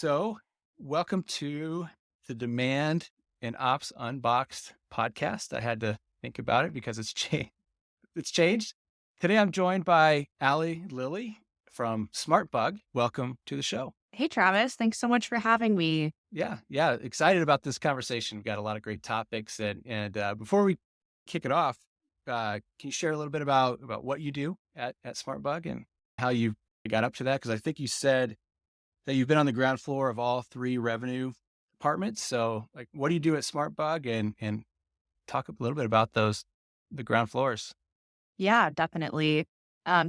So, welcome to the Demand and Ops Unboxed podcast. I had to think about it because it's changed. Today, I'm joined by Lillie from SmartBug. Welcome to the show. Hey, Travis. Thanks so much for having me. Yeah, excited about this conversation. We've got a lot of great topics, and before we kick it off, can you share a little bit about what you do at SmartBug and how you got up to that? Because I think you said that you've been on the ground floor of all three revenue departments. So, like, what do you do at SmartBug, and talk a little bit about the ground floors. Yeah, definitely.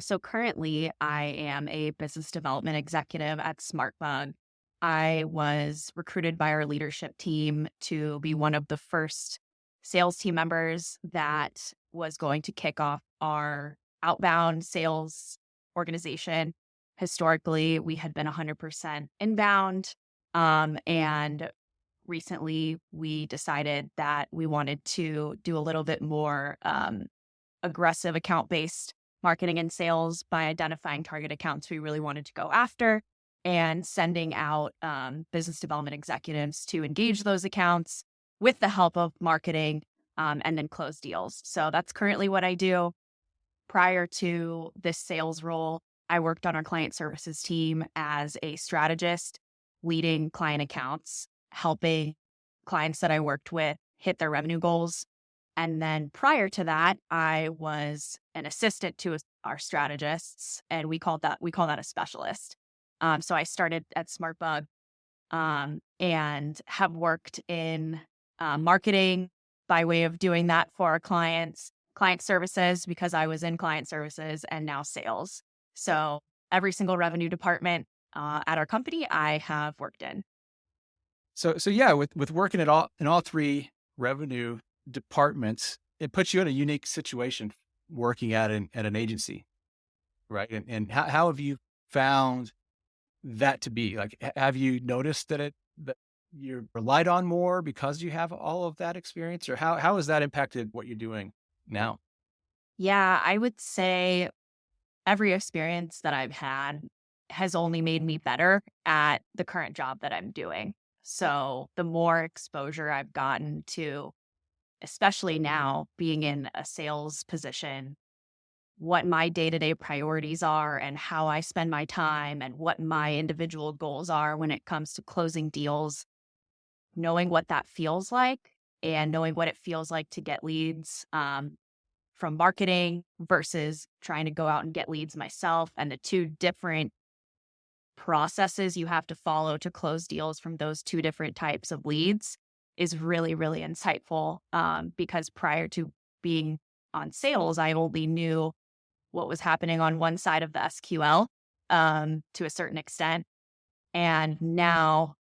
So currently, I am a business development executive at SmartBug. I was recruited by our leadership team to be one of the first sales team members that was going to kick off our outbound sales organization. Historically, we had been 100% inbound. And recently we decided that we wanted to do a little bit more aggressive account based marketing and sales by identifying target accounts we really wanted to go after and sending out business development executives to engage those accounts with the help of marketing and then close deals. So that's currently what I do. Prior to this sales role, I worked on our client services team as a strategist, leading client accounts, helping clients that I worked with hit their revenue goals. And then prior to that, I was an assistant to our strategists, and we call that a specialist. So I started at SmartBug and have worked in marketing by way of doing that for our clients, client services because I was in client services, and now sales. So every single revenue department at our company I have worked in. So yeah, with working at all three revenue departments, it puts you in a unique situation working at an agency, right? And how have you found that to be? Like, have you noticed that you're relied on more because you have all of that experience, or how has that impacted what you're doing now? Yeah, I would say every experience that I've had has only made me better at the current job that I'm doing. So the more exposure I've gotten to, especially now being in a sales position, what my day to day priorities are and how I spend my time and what my individual goals are when it comes to closing deals, knowing what that feels like and knowing what it feels like to get leads from marketing versus trying to go out and get leads myself, and the two different processes you have to follow to close deals from those two different types of leads is really, really insightful. Because prior to being on sales, I only knew what was happening on one side of the SQL to a certain extent. And now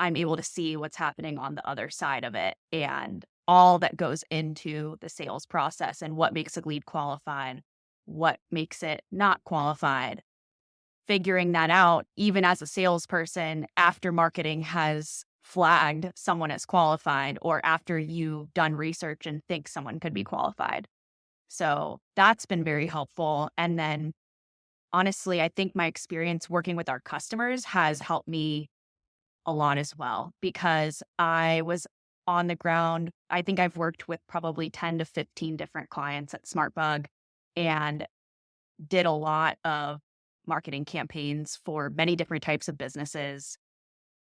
I'm able to see what's happening on the other side of it and all that goes into the sales process and what makes a lead qualified, what makes it not qualified. Figuring that out, even as a salesperson, after marketing has flagged someone as qualified or after you've done research and think someone could be qualified. So that's been very helpful. And then honestly, I think my experience working with our customers has helped me a lot as well because I was on the ground. I think I've worked with probably 10 to 15 different clients at SmartBug and did a lot of marketing campaigns for many different types of businesses.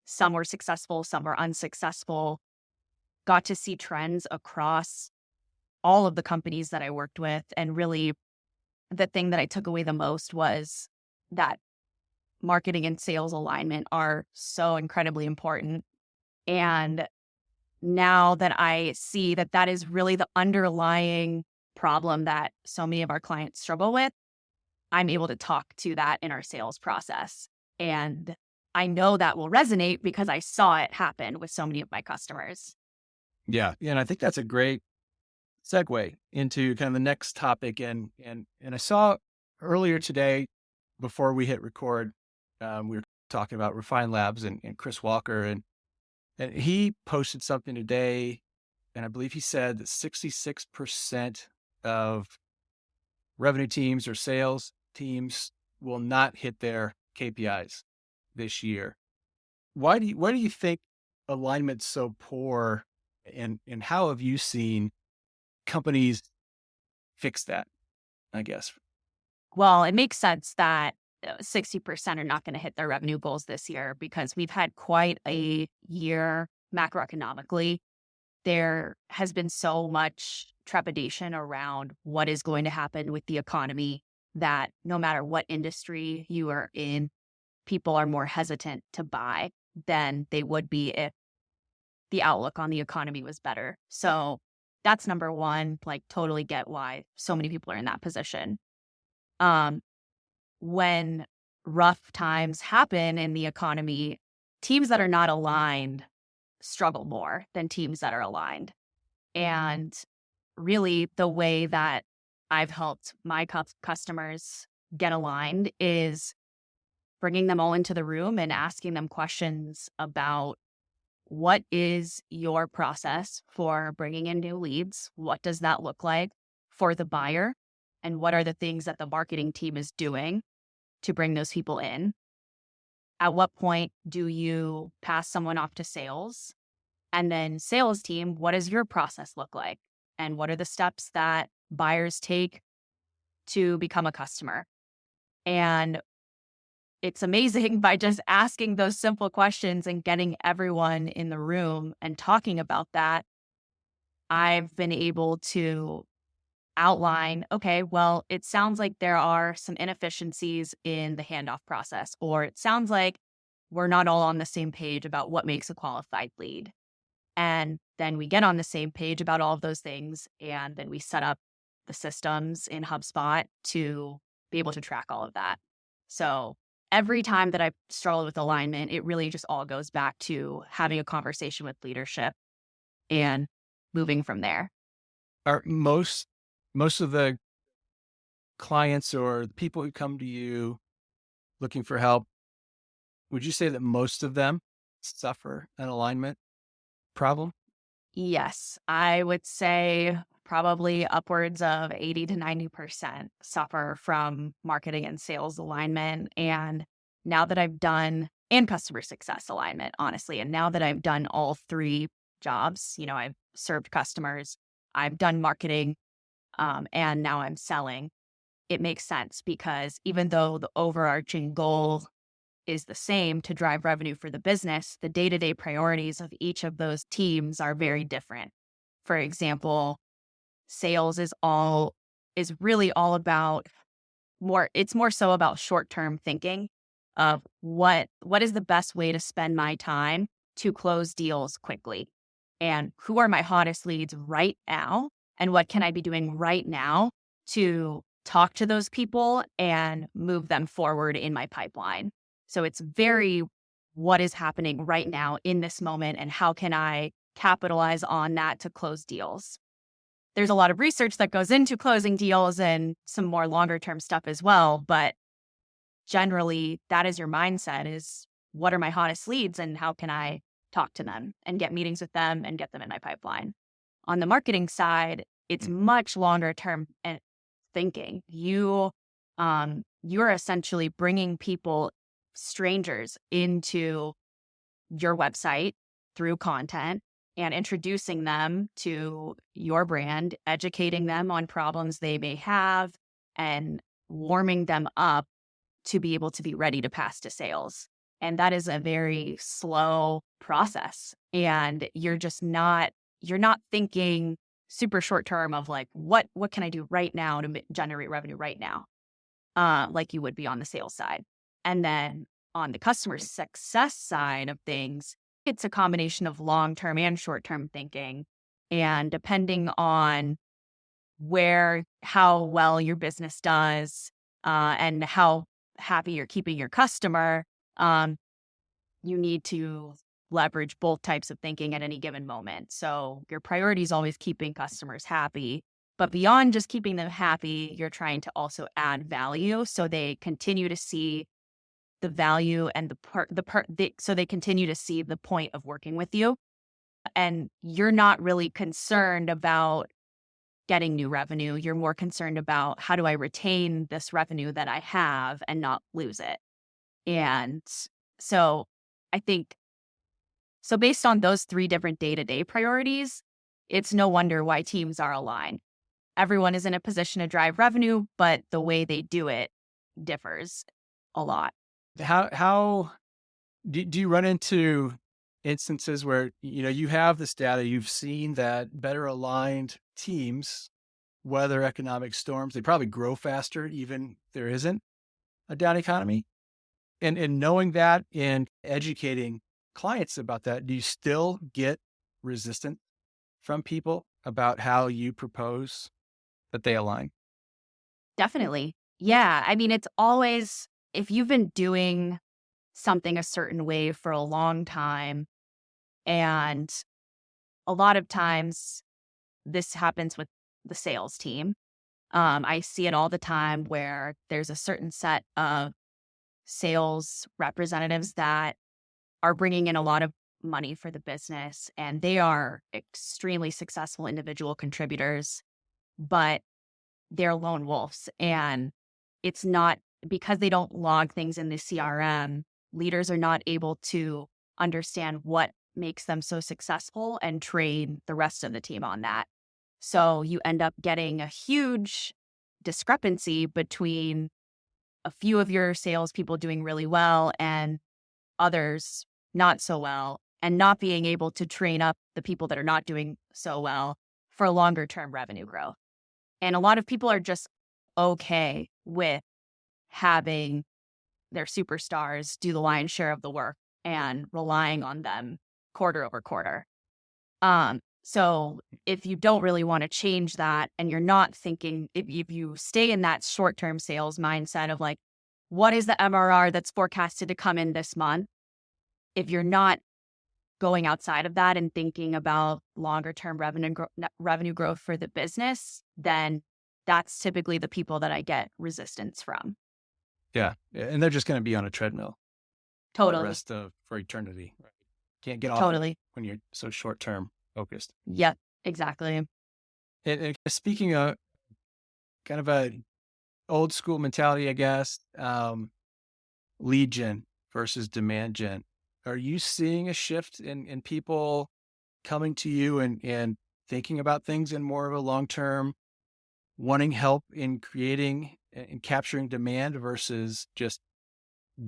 Some were successful, some were unsuccessful. Got to see trends across all of the companies that I worked with. And really, the thing that I took away the most was that marketing and sales alignment are so incredibly important. And now that I see that that is really the underlying problem that so many of our clients struggle with, I'm able to talk to that in our sales process. And I know that will resonate because I saw it happen with so many of my customers. Yeah, and I think that's a great segue into kind of the next topic. And I saw earlier today, before we hit record, we were talking about Refine Labs and Chris Walker, and he posted something today, and I believe he said that 66% of revenue teams or sales teams will not hit their KPIs this year. why do you think alignment's so poor, and how have you seen companies fix that, I guess? Well, it makes sense that 60% are not going to hit their revenue goals this year because we've had quite a year macroeconomically. There has been so much trepidation around what is going to happen with the economy that no matter what industry you are in, people are more hesitant to buy than they would be if the outlook on the economy was better. So that's number one, like totally get why so many people are in that position. Um, when rough times happen in the economy, teams that are not aligned struggle more than teams that are aligned. And really, the way that I've helped my customers get aligned is bringing them all into the room and asking them questions about what is your process for bringing in new leads? What does that look like for the buyer? And what are the things that the marketing team is doing to bring those people in? At what point do you pass someone off to sales? And then sales team, what does your process look like? And what are the steps that buyers take to become a customer? And it's amazing by just asking those simple questions and getting everyone in the room and talking about that, I've been able to outline, okay, well, it sounds like there are some inefficiencies in the handoff process, or it sounds like we're not all on the same page about what makes a qualified lead. And then we get on the same page about all of those things. And then we set up the systems in HubSpot to be able to track all of that. So every time that I've struggled with alignment, it really just all goes back to having a conversation with leadership and moving from there. Are most of the clients or the people who come to you looking for help, would you say that most of them suffer an alignment problem? Yes, I would say probably upwards of 80 to 90% suffer from marketing and sales alignment. And now that I've done, and customer success alignment, honestly, and now that I've done all three jobs, I've served customers, I've done marketing, and now I'm selling. It makes sense because even though the overarching goal is the same to drive revenue for the business, the day-to-day priorities of each of those teams are very different. For example, sales is really all about it's more so about short-term thinking of what is the best way to spend my time to close deals quickly, and who are my hottest leads right now, and what can I be doing right now to talk to those people and move them forward in my pipeline. So it's very what is happening right now in this moment, and how can I capitalize on that to close deals. There's a lot of research that goes into closing deals and some more longer term stuff as well. But generally, that is your mindset: is what are my hottest leads and how can I talk to them and get meetings with them and get them in my pipeline. On the marketing side, it's much longer term thinking. You're essentially bringing people, strangers, into your website through content and introducing them to your brand, educating them on problems they may have, and warming them up to be able to be ready to pass to sales. And that is a very slow process. And you're not thinking super short term of like, what can I do right now to generate revenue right now? Like you would be on the sales side. And then on the customer success side of things, it's a combination of long-term and short-term thinking. And depending on how well your business does, and how happy you're keeping your customer, um, you need to leverage both types of thinking at any given moment. So your priority is always keeping customers happy. But beyond just keeping them happy, you're trying to also add value so they continue to see the value and so they continue to see the point of working with you. And you're not really concerned about getting new revenue. You're more concerned about, how do I retain this revenue that I have and not lose it? And so I think So based on those three different day-to-day priorities, it's no wonder why teams are aligned. Everyone is in a position to drive revenue, but the way they do it differs a lot. How do you run into instances where, you have this data, you've seen that better aligned teams weather economic storms, they probably grow faster even if there isn't a down economy? And knowing that and educating clients about that, do you still get resistance from people about how you propose that they align? Definitely. Yeah. I mean, it's always, if you've been doing something a certain way for a long time, and a lot of times this happens with the sales team. I see it all the time where there's a certain set of sales representatives that are bringing in a lot of money for the business, and they are extremely successful individual contributors, but they're lone wolves. And it's not because they don't log things in the CRM, leaders are not able to understand what makes them so successful and train the rest of the team on that. So you end up getting a huge discrepancy between a few of your salespeople doing really well and others not so well, and not being able to train up the people that are not doing so well for longer term revenue growth. And a lot of people are just okay with having their superstars do the lion's share of the work and relying on them quarter over quarter. So if you don't really want to change that, and you're not thinking, if you stay in that short-term sales mindset of like, what is the MRR that's forecasted to come in this month? If you're not going outside of that and thinking about longer term revenue growth for the business, then that's typically the people that I get resistance from. Yeah. And they're just going to be on a treadmill the Totally. rest of for eternity. Right? Can't get off of it Totally. when you're so short term focused. Yep. Exactly. And speaking of kind of a old school mentality, I guess, lead gen versus demand gen. Are you seeing a shift in people coming to you and thinking about things in more of a long term, wanting help in creating and capturing demand versus just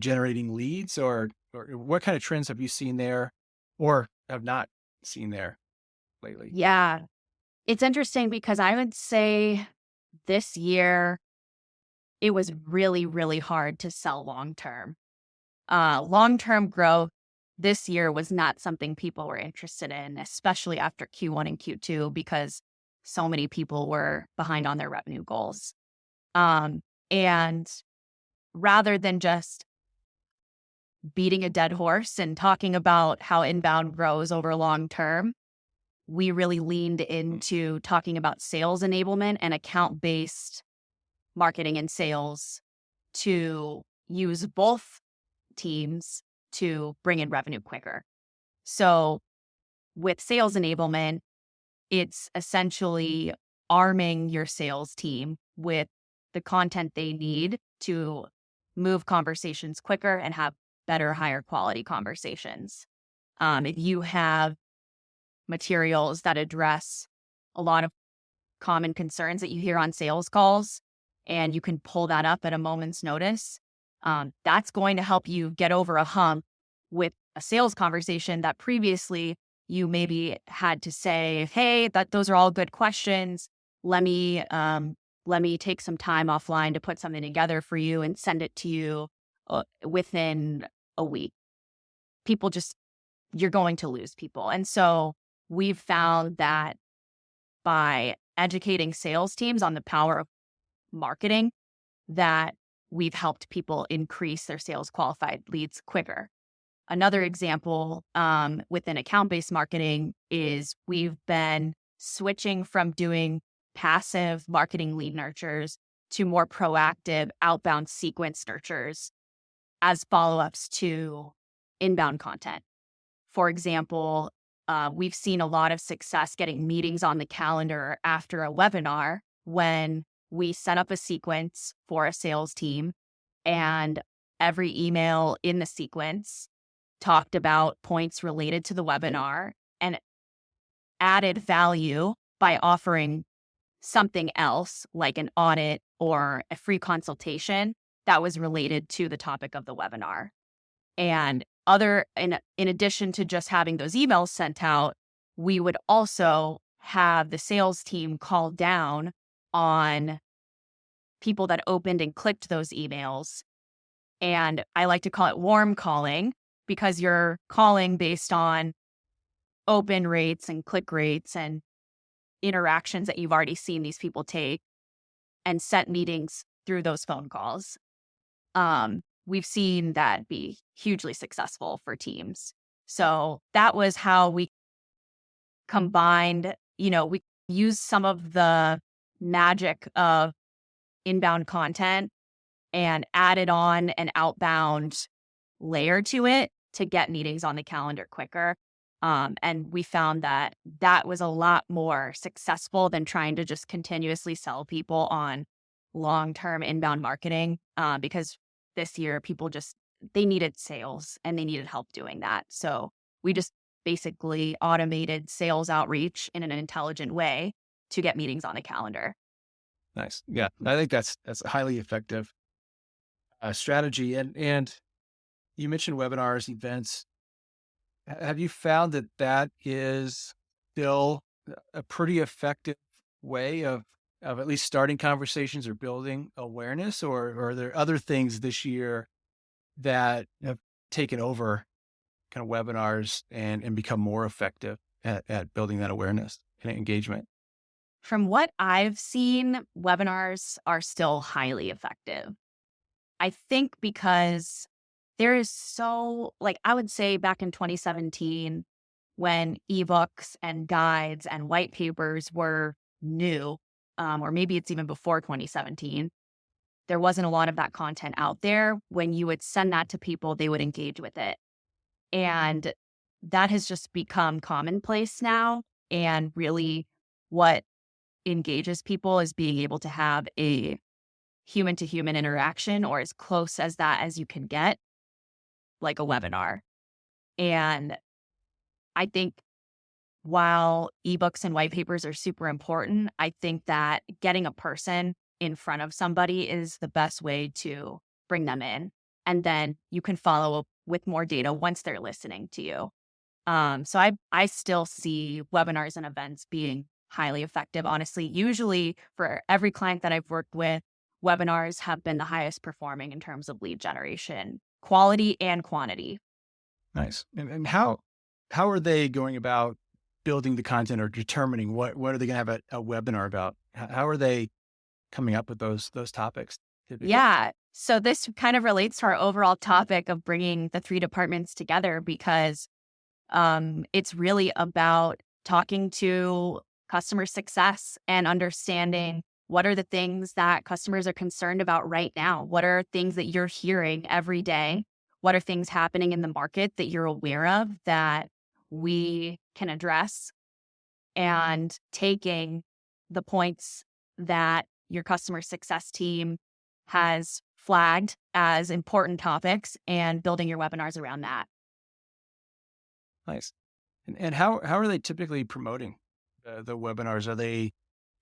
generating leads? Or what kind of trends have you seen there or have not seen there lately? Yeah. It's interesting because I would say this year it was really, really hard to sell long term. Long term growth this year was not something people were interested in, especially after Q1 and Q2, because so many people were behind on their revenue goals. And rather than just beating a dead horse and talking about how inbound grows over long term, we really leaned into talking about sales enablement and account based marketing and sales to use both teams to bring in revenue quicker. So with sales enablement, it's essentially arming your sales team with the content they need to move conversations quicker and have better, higher quality conversations. If you have materials that address a lot of common concerns that you hear on sales calls, and you can pull that up at a moment's notice, that's going to help you get over a hump with a sales conversation that previously you maybe had to say, "Hey, those are all good questions. Let me let me take some time offline to put something together for you and send it to you within a week." People just You're going to lose people, and so we've found that by educating sales teams on the power of marketing, that we've helped people increase their sales qualified leads quicker. Another example within account-based marketing is we've been switching from doing passive marketing lead nurtures to more proactive outbound sequence nurtures as follow-ups to inbound content. For example, we've seen a lot of success getting meetings on the calendar after a webinar when we set up a sequence for a sales team, and every email in the sequence talked about points related to the webinar and added value by offering something else like an audit or a free consultation that was related to the topic of the webinar. And in addition to just having those emails sent out, we would also have the sales team call down on people that opened and clicked those emails. And I like to call it warm calling because you're calling based on open rates and click rates and interactions that you've already seen these people take and set meetings through those phone calls. We've seen that be hugely successful for teams. So that was how we combined, we used some of the magic of inbound content and added on an outbound layer to it to get meetings on the calendar quicker. And we found that that was a lot more successful than trying to just continuously sell people on long-term inbound marketing, because this year people they needed sales and they needed help doing that. So we just basically automated sales outreach in an intelligent way to get meetings on the calendar. Nice. Yeah. I think that's a highly effective strategy. And you mentioned webinars, events. Have you found that that is still a pretty effective way of at least starting conversations or building awareness, or are there other things this year that have taken over kind of webinars and become more effective at building that awareness and engagement? From what I've seen, webinars are still highly effective. I think because there is I would say back in 2017, when ebooks and guides and white papers were new, or maybe it's even before 2017, there wasn't a lot of that content out there. When you would send that to people, they would engage with it. And that has just become commonplace now. And really, what engages people is being able to have a human to human interaction, or as close as that as you can get, like a webinar. And I think while ebooks and white papers are super important, I think that getting a person in front of somebody is the best way to bring them in. And then you can follow up with more data once they're listening to you. So I still see webinars and events being highly effective. Honestly, usually for every client that I've worked with, webinars have been the highest performing in terms of lead generation, quality and quantity. Nice. And how are they going about building the content or determining what are they going to have a webinar about? How are they coming up with those topics typically? Yeah. So this kind of relates to our overall topic of bringing the three departments together because it's really about talking to customer success and understanding what are the things that customers are concerned about right now. What are things that you're hearing every day? What are things happening in the market that you're aware of that we can address? And taking the points that your customer success team has flagged as important topics and building your webinars around that. Nice. And how are they typically promoting the webinars? Are they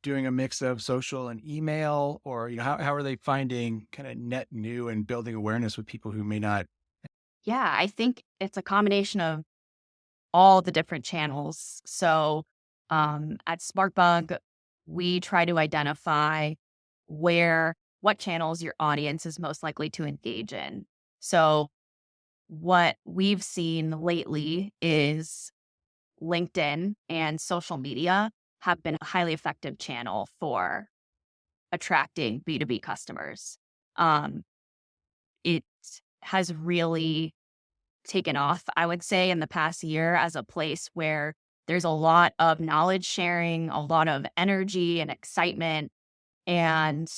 doing a mix of social and email, or how are they finding kind of net new and building awareness with people who may not? Yeah, I think it's a combination of all the different channels. So at SmartBug, we try to identify what channels your audience is most likely to engage in. So what we've seen lately is LinkedIn and social media have been a highly effective channel for attracting B2B customers. Um, it has really taken off, I would say, in the past year as a place where there's a lot of knowledge sharing, a lot of energy and excitement. And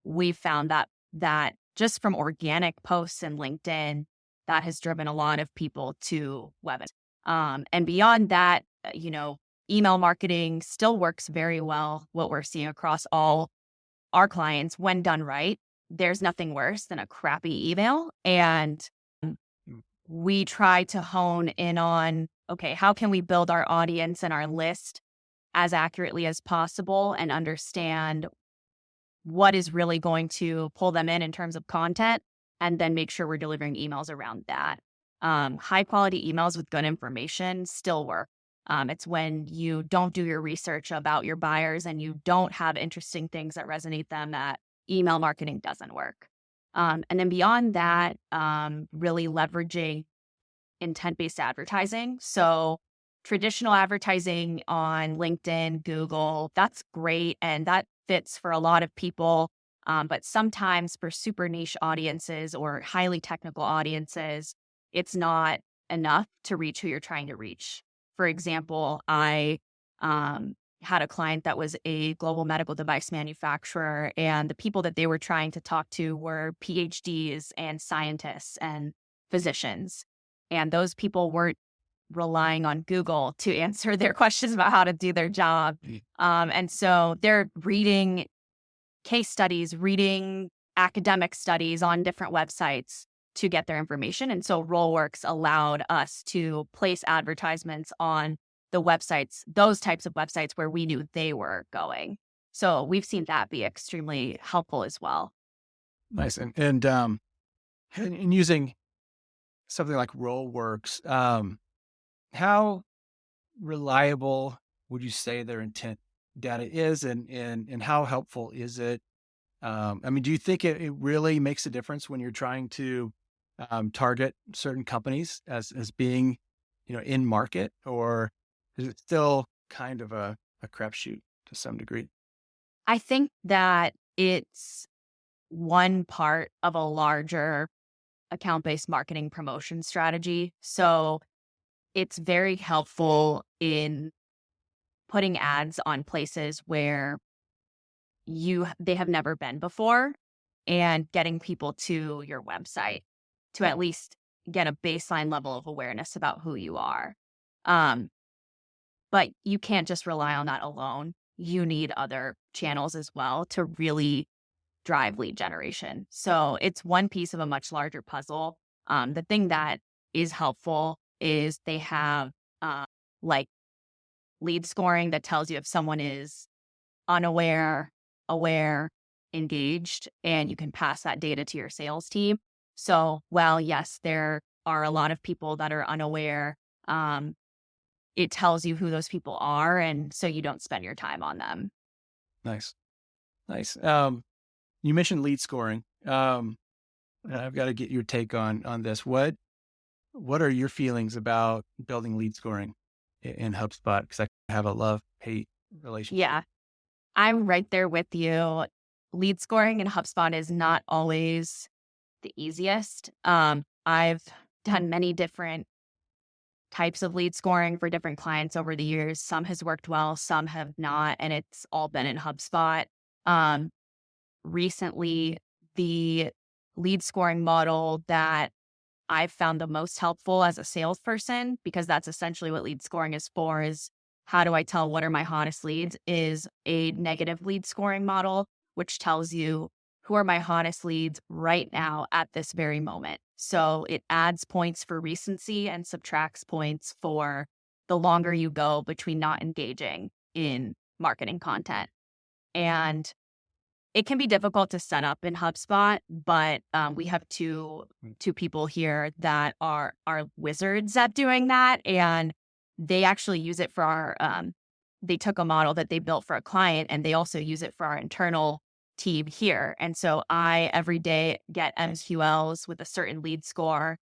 we found that just from organic posts in LinkedIn, that has driven a lot of people to webinars. And beyond that, email marketing still works very well. What we're seeing across all our clients, when done right, there's nothing worse than a crappy email. And we try to hone in on, okay, how can we build our audience and our list as accurately as possible and understand what is really going to pull them in terms of content, and then make sure we're delivering emails around that. High quality emails with good information still work. It's when you don't do your research about your buyers and you don't have interesting things that resonate them that email marketing doesn't work. And then beyond that, really leveraging intent-based advertising. So traditional advertising on LinkedIn, Google, that's great. And that fits for a lot of people. But sometimes for super niche audiences or highly technical audiences, it's not enough to reach who you're trying to reach. For example, I had a client that was a global medical device manufacturer, and the people that they were trying to talk to were PhDs and scientists and physicians. And those people weren't relying on Google to answer their questions about how to do their job. And so they're reading case studies, reading academic studies on different websites to get their information. And so Rollworks allowed us to place advertisements on the websites, those types of websites where we knew they were going. So we've seen that be extremely helpful as well. Nice. And using something like Rollworks, how reliable would you say their intent data is, and how helpful is it? I mean, do you think it really makes a difference when you're trying to target certain companies as being, in market, or is it still kind of a crapshoot to some degree? I think that it's one part of a larger account-based marketing promotion strategy. So it's very helpful in putting ads on places where they have never been before and getting people to your website to at least get a baseline level of awareness about who you are. Um, but you can't just rely on that alone. You need other channels as well to really drive lead generation. So it's one piece of a much larger puzzle. The thing that is helpful is they have like lead scoring that tells you if someone is unaware, aware, engaged, and you can pass that data to your sales team. So, while yes, there are a lot of people that are unaware, um, it tells you who those people are. And so you don't spend your time on them. Nice, nice. You mentioned lead scoring. And I've got to get your take on this. What are your feelings about building lead scoring in HubSpot? Because I have a love hate relationship. Yeah, I'm right there with you. Lead scoring in HubSpot is not always the easiest. I've done many different types of lead scoring for different clients over the years. Some has worked well, some have not, and it's all been in HubSpot. Um, Recently, the lead scoring model that I've found the most helpful as a salesperson, because that's essentially what lead scoring is for, is how do I tell what are my hottest leads, is a negative lead scoring model, which tells you who are my hottest leads right now at this very moment. So it adds points for recency and subtracts points for the longer you go between not engaging in marketing content. And it can be difficult to set up in HubSpot, but we have two people here that are wizards at doing that, and they actually use it for our. They took a model that they built for a client, and they also use it for our internal team here. And so I every day get MQLs with a certain lead score,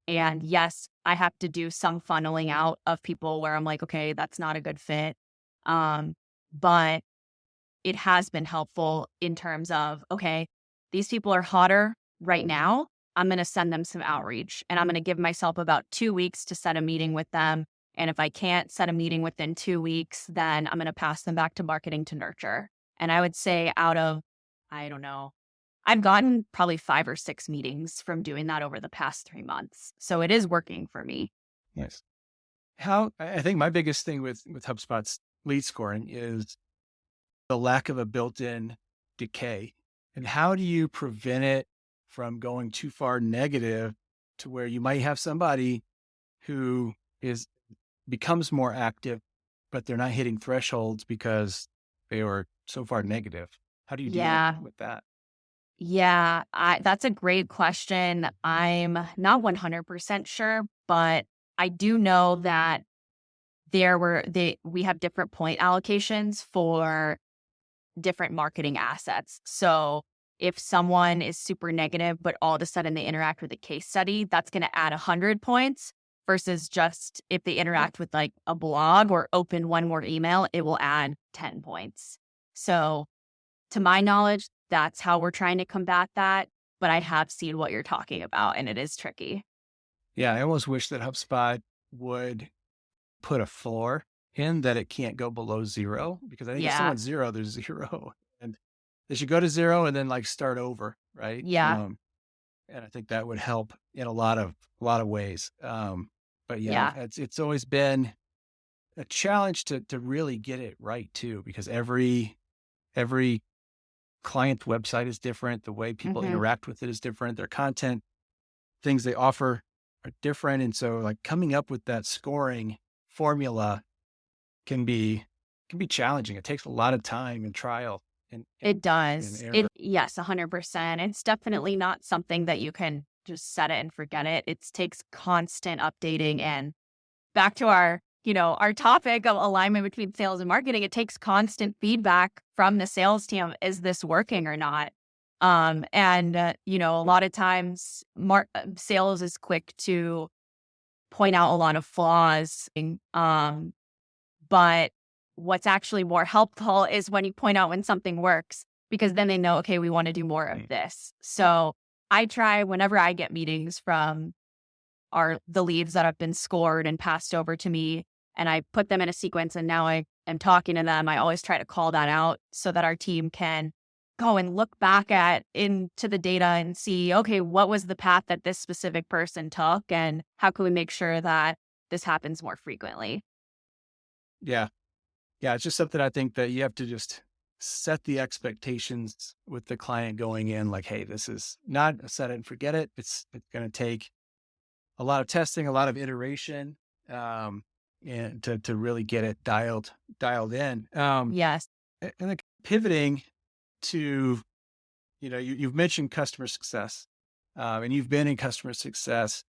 and yes, I have to do some funneling out of people where I'm like, okay, that's not a good fit, um, but it has been helpful in terms of, okay, these people are hotter right now. I'm going to send them some outreach and I'm going to give myself about 2 weeks to set a meeting with them. And if I can't set a meeting within 2 weeks, then I'm going to pass them back to marketing to nurture. And I would say out of, I don't know, I've gotten probably 5 or 6 meetings from doing that over the past 3 months. So it is working for me. Nice. I think my biggest thing with HubSpot's lead scoring is the lack of a built-in decay. And how do you prevent it from going too far negative to where you might have somebody who is becomes more active, but they're not hitting thresholds because they were so far negative. How do you deal Yeah. with that? Yeah, that's a great question. I'm not 100% sure, but I do know that we have different point allocations for different marketing assets. So if someone is super negative, but all of a sudden they interact with a case study, that's going to add 100 points versus just if they interact with like a blog or open one more email, it will add 10 points. So to my knowledge, that's how we're trying to combat that. But I have seen what you're talking about, and it is tricky. Yeah, I almost wish that HubSpot would put a floor in that it can't go below 0, because I think if Yeah. someone's 0, there's 0, and they should go to 0 and then like start over, right? Yeah. And I think that would help in a lot of ways. But yeah, Yeah. it's always been a challenge to really get it right too, because every client website is different. The way people Hmm. interact with it is different. Their content, things they offer are different. And so like coming up with that scoring formula can be can be challenging. It takes a lot of time and trial It and does. error. Yes, 100%. It's definitely not something that you can just set it and forget it. It takes constant updating. And back to our topic of alignment between sales and marketing, it takes constant feedback from the sales team. Is this working or not? A lot of times sales is quick to point out a lot of flaws. But what's actually more helpful is when you point out when something works, because then they know, okay, we want to do more of Mm. this. So I try whenever I get meetings from the leads that have been scored and passed over to me, and I put them in a sequence, and now I am talking to them. I always try to call that out so that our team can go and look back into the data and see, okay, what was the path that this specific person took, and how can we make sure that this happens more frequently? Yeah. Yeah. It's just something I think that you have to just set the expectations with the client going in like, hey, this is not a set it and forget it. It's gonna take a lot of testing, a lot of iteration, um, and to really get it dialed in. Yes. And then pivoting to, you've mentioned customer success, and you've been in customer success.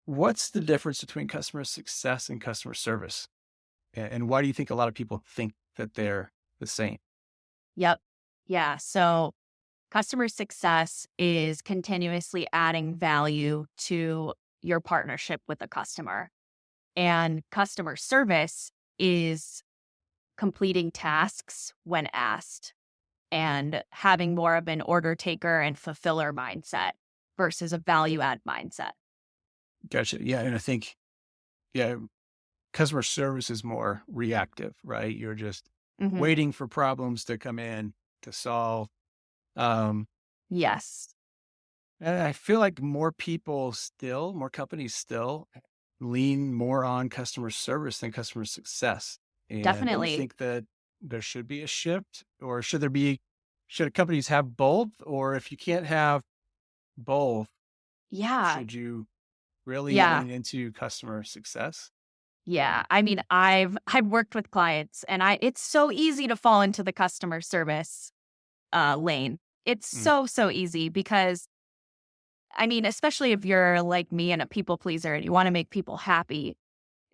What's the difference between customer success and customer service? And why do you think a lot of people think that they're the same? Yep. Yeah. So customer success is continuously adding value to your partnership with the customer. And customer service is completing tasks when asked and having more of an order taker and fulfiller mindset versus a value add mindset. Gotcha. Yeah, and I think, yeah, customer service is more reactive, right? You're just Hmm. waiting for problems to come in to solve. Um, Yes, and I feel like more companies still lean more on customer service than customer success. And do you definitely. think that there should be a shift, or should companies have both? Or if you can't have both, Yeah. should you really Yeah. lean into customer success? Yeah, I mean, I've worked with clients, and I it's so easy to fall into the customer service lane. It's Mm, so easy because I mean, especially if you're like me and a people pleaser and you want to make people happy,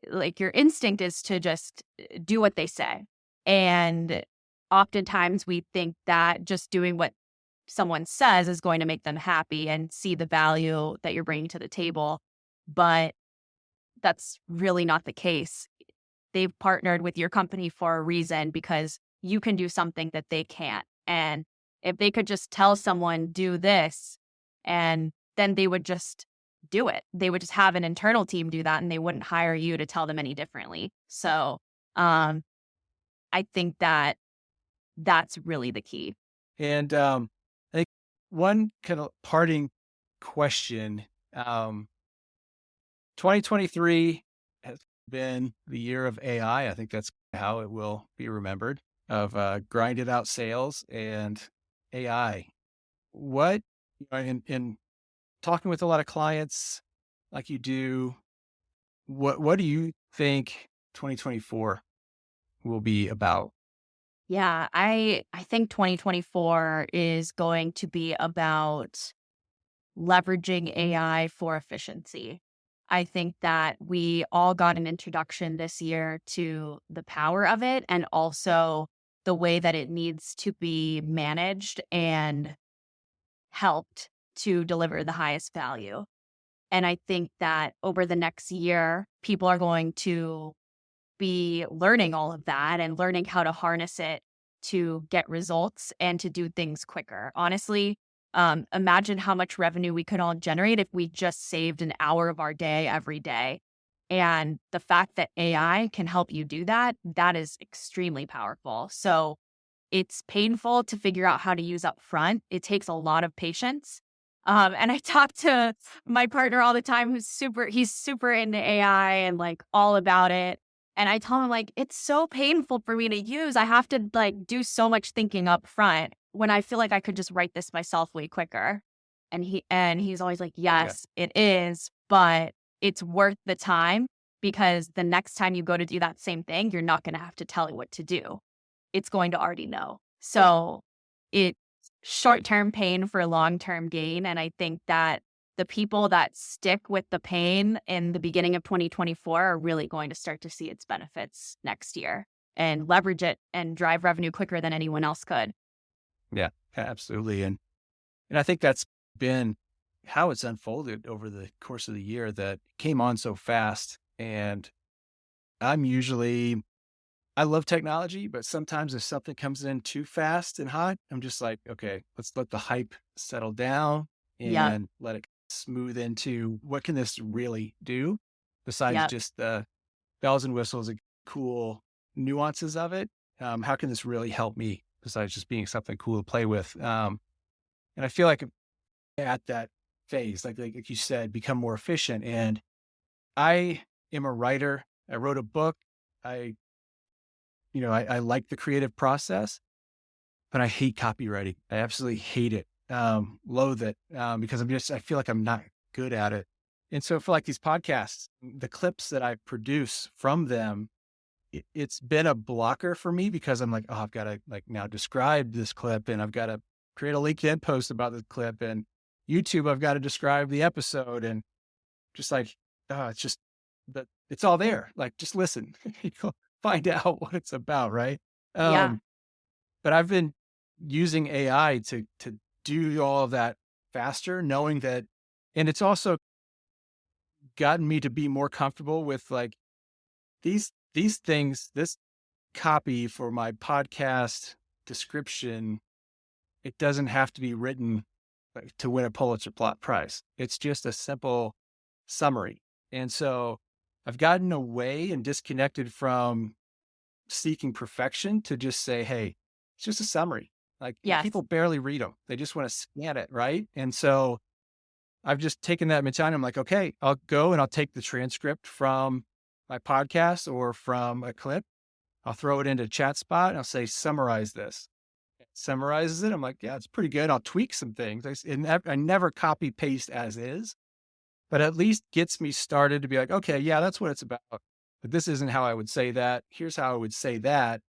like your instinct is to just do what they say. And oftentimes we think that just doing what someone says is going to make them happy and see the value that you're bringing to the table. But that's really not the case. They've partnered with your company for a reason because you can do something that they can't. And if they could just tell someone, do this, and then they would just do it. They would just have an internal team do that and they wouldn't hire you to tell them any differently. So um, I think that that's really the key. And I think one kind of parting question, um, 2023 has been the year of AI. I think that's how it will be remembered, of grinded out sales and AI. What, in talking with a lot of clients, like you do, what do you think 2024 will be about? Yeah, I think 2024 is going to be about leveraging AI for efficiency. I think that we all got an introduction this year to the power of it and also the way that it needs to be managed and helped to deliver the highest value. And I think that over the next year, people are going to be learning all of that and learning how to harness it to get results and to do things quicker. Honestly, imagine how much revenue we could all generate if we just saved an hour of our day every day. And the fact that AI can help you do that, that is extremely powerful. So it's painful to figure out how to use up front. It takes a lot of patience. And I talk to my partner all the time he's super into AI and like all about it. And I tell him like, it's so painful for me to use. I have to like do so much thinking up front when I feel like I could just write this myself way quicker. And he's always like, Yeah. yes, it is, but it's worth the time because the next time you go to do that same thing, you're not going to have to tell it what to do. It's going to already know. So it's short-term pain for long-term gain. And I think that the people that stick with the pain in the beginning of 2024 are really going to start to see its benefits next year and leverage it and drive revenue quicker than anyone else could. Yeah, absolutely. And I think that's been how it's unfolded over the course of the year that came on so fast. And I'm usually, I love technology, but sometimes if something comes in too fast and hot, I'm just like, okay, let's let the hype settle down Yep. and let it smooth into what can this really do besides Yep. just the bells and whistles and cool nuances of it. How can this really help me besides just being something cool to play with? And I feel like at that phase, like you said, become more efficient. And I am a writer. I wrote a book. I, I like the creative process, but I hate copywriting. I absolutely hate it, loathe it, because I feel like I'm not good at it. And so for like these podcasts, the clips that I produce from them, it's been a blocker for me because I'm like, oh, I've got to like now describe this clip and I've got to create a LinkedIn post about the clip and YouTube, I've got to describe the episode and just like, it's just that it's all there. Like, just listen, you'll find out what it's about. Right. Yeah. Um, but I've been using AI to do all of that faster, knowing that, and it's also gotten me to be more comfortable with like these things, this copy for my podcast description, it doesn't have to be written like, to win a Pulitzer plot prize. It's just a simple summary. And so I've gotten away and disconnected from seeking perfection to just say, hey, it's just a summary. Like Yes. people barely read them. They just want to scan it. Right. And so I've just taken that mentality. I'm like, okay, I'll go and I'll take the transcript from my podcast or from a clip. I'll throw it into chat spot and I'll say, summarize this. It summarizes it. I'm like, yeah, it's pretty good. I'll tweak some things. I never copy paste as is, but at least gets me started to be like, okay, yeah, that's what it's about. But this isn't how I would say that. Here's how I would say that.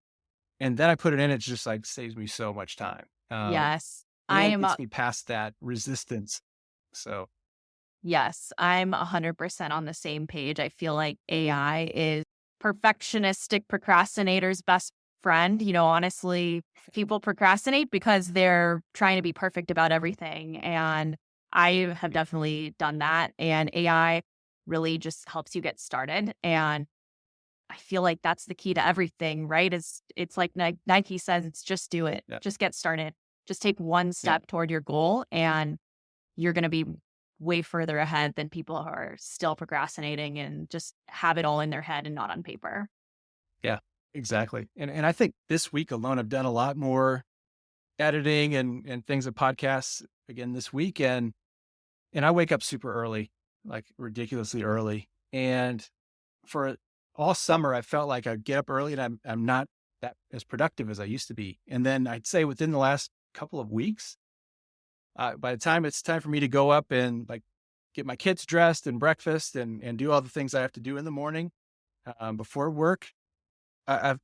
And then I put it in. It's just like saves me so much time. Yes. I And am gets me past that resistance. So Yes, I'm 100% on the same page. I feel like AI is perfectionistic procrastinators' best friend. Honestly, people procrastinate because they're trying to be perfect about everything. And I have definitely done that. And AI really just helps you get started. And I feel like that's the key to everything, right? It's like Nike says, it's just do it. yeah, Just get started. Just take one yeah, step toward your goal and you're going to be way further ahead than people who are still procrastinating and just have it all in their head and not on paper. yeah, exactly. And I think this week alone, I've done a lot more editing and things of podcasts again this week. And I wake up super early, like ridiculously early. And for all summer, I felt like I'd get up early and I'm not that as productive as I used to be. And then I'd say within the last couple of weeks, by the time it's time for me to go up and like get my kids dressed and breakfast and do all the things I have to do in the morning before work. I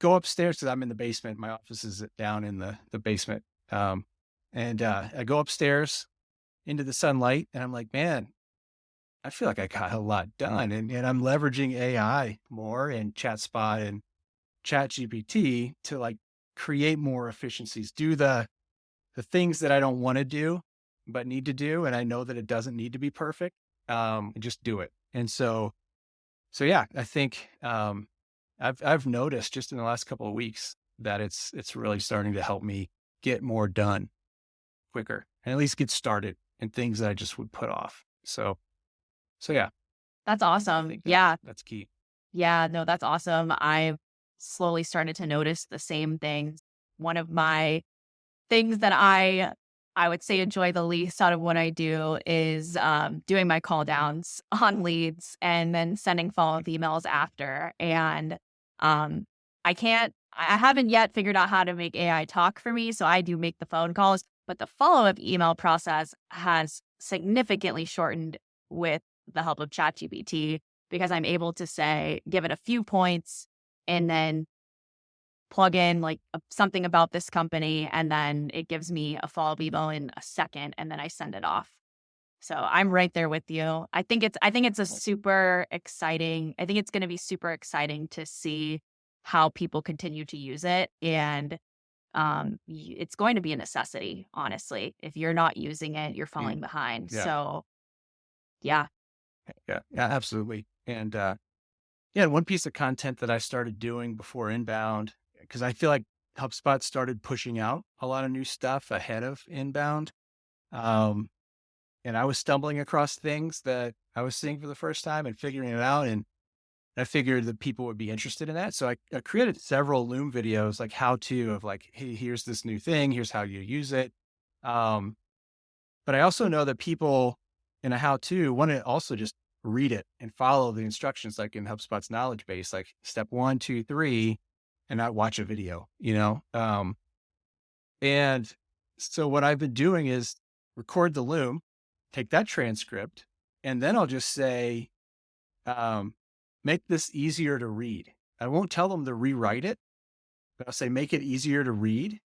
go upstairs because I'm in the basement. My office is down in the basement. And I go upstairs into the sunlight and I'm like, man, I feel like I got a lot done. And I'm leveraging AI more and ChatSpot and ChatGPT to like create more efficiencies, do the things that I don't want to do, but need to do. And I know that it doesn't need to be perfect. And just do it. And so yeah, I think I've noticed just in the last couple of weeks that it's really starting to help me get more done quicker and at least get started in things that I just would put off. So yeah, That's I awesome. think Yeah. that's key. Yeah. No, that's awesome. I've slowly started to notice the same things. One of my things that I would say enjoy the least out of what I do is doing my call downs on leads and then sending follow-up emails after. And um, I haven't yet figured out how to make AI talk for me. So I do make the phone calls, but the follow-up email process has significantly shortened with the help of ChatGPT because I'm able to say, give it a few points and then plug in like something about this company, and then it gives me a follow-up email in a second, and then I send it off. So I'm right there with you. I think it's a super exciting. I think it's going to be super exciting to see how people continue to use it, and it's going to be a necessity. Honestly, if you're not using it, you're Mm, falling behind. yeah, So yeah, yeah, absolutely. And yeah, one piece of content that I started doing before inbound, because I feel like HubSpot started pushing out a lot of new stuff ahead of inbound. Um, and I was stumbling across things that I was seeing for the first time and figuring it out. And I figured that people would be interested in that. So I created several Loom videos, like how to of like, hey, here's this new thing, here's how you use it. Um, but I also know that people in a how to want to also just read it and follow the instructions, like in HubSpot's knowledge base, like step 1, 2, 3, and not watch a video, you know? And so what I've been doing is record the Loom, take that transcript, and then I'll just say, um, make this easier to read. I won't tell them to rewrite it, but I'll say, make it easier to read.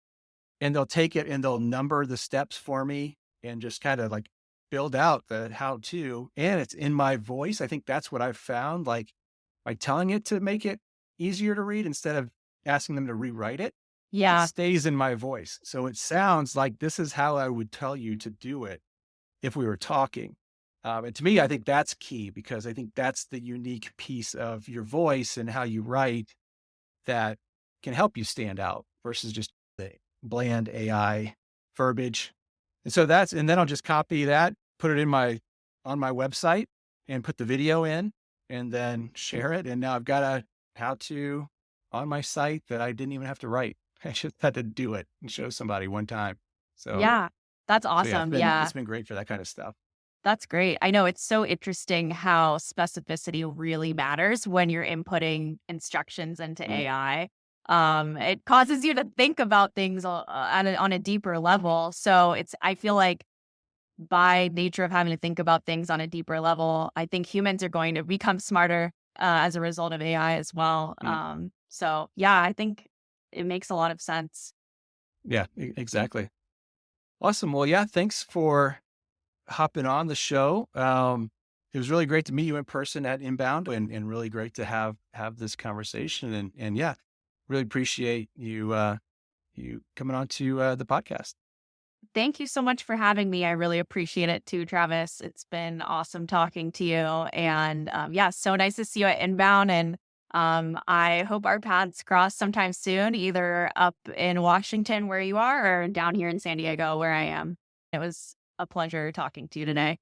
And they'll take it and they'll number the steps for me and just kind of like build out the how to. And it's in my voice. I think that's what I've found. Like by telling it to make it easier to read instead of asking them to rewrite it, it yeah, stays in my voice. So it sounds like this is how I would tell you to do it if we were talking. And to me, I think that's key because I think that's the unique piece of your voice and how you write that can help you stand out versus just the bland AI verbiage. And so and then I'll just copy that, put it on my website and put the video in and then share it. And now I've got a how to on my site that I didn't even have to write. I just had to do it and show somebody one time. So, yeah, that's so yeah, awesome. Yeah. it's been great for that kind of stuff. That's great. I know it's so interesting how specificity really matters when you're inputting instructions into Mm, AI. It causes you to think about things on a deeper level. So I feel like by nature of having to think about things on a deeper level, I think humans are going to become smarter as a result of AI as well. mm. So yeah, I think it makes a lot of sense. Yeah, exactly. Awesome. Well, yeah, thanks for hopping on the show. It was really great to meet you in person at Inbound and really great to have this conversation. And yeah, really appreciate you coming on to the podcast. Thank you so much for having me. I really appreciate it too, Travis. It's been awesome talking to you. And yeah, so nice to see you at Inbound. And I hope our paths cross sometime soon, either up in Washington where you are or down here in San Diego where I am. It was a pleasure talking to you today.